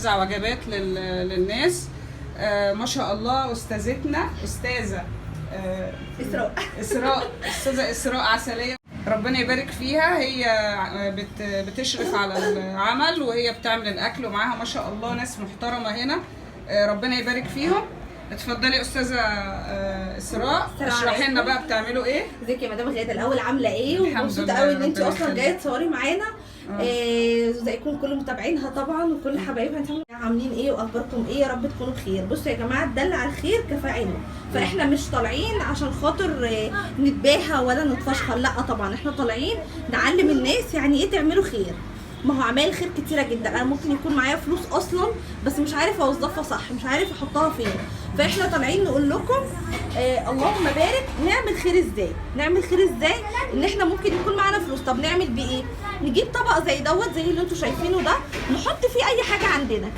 وجبات للناس. ما شاء الله استاذتنا استاذه استاذه اسراء عسليه، ربنا يبارك فيها. هي بتشرف على العمل وهي بتعمل الاكل، ومعاها ما شاء الله ناس محترمه هنا، ربنا يبارك فيهم. اتفضلي استاذه اسراء، اشرحي لنا بقى بتعملوا ايه. ازيك يا مدام غاده؟ الاول عامله ايه؟ ومبسوطه قوي ان انت اصلا جايه تصوري معانا. ازيكم كل متابعينها طبعا وكل حبايبها، عاملين ايه واخباركم ايه؟ يا رب تكونوا بخير. بصوا يا جماعه، الدل على الخير كفاعله، فاحنا مش طالعين عشان خاطر نتباهى ولا نتفشخر، لا طبعا احنا طالعين نعلم الناس يعني ايه تعملوا خير. ما هو اعمال خير كتيره جدا، انا ممكن يكون معايا فلوس اصلا بس مش عارف اوظفها صح، مش عارف احطها فين، فاحنا طالعين نقول لكم اللهم بارك نعمل خير ازاي. نعمل خير ازاي؟ ان احنا ممكن يكون معانا فلوس، طب نعمل بيه ايه؟ نجيب طبق زي دوت، زي اللي انتوا شايفينه ده، نحط فيه اي حاجه عندنا.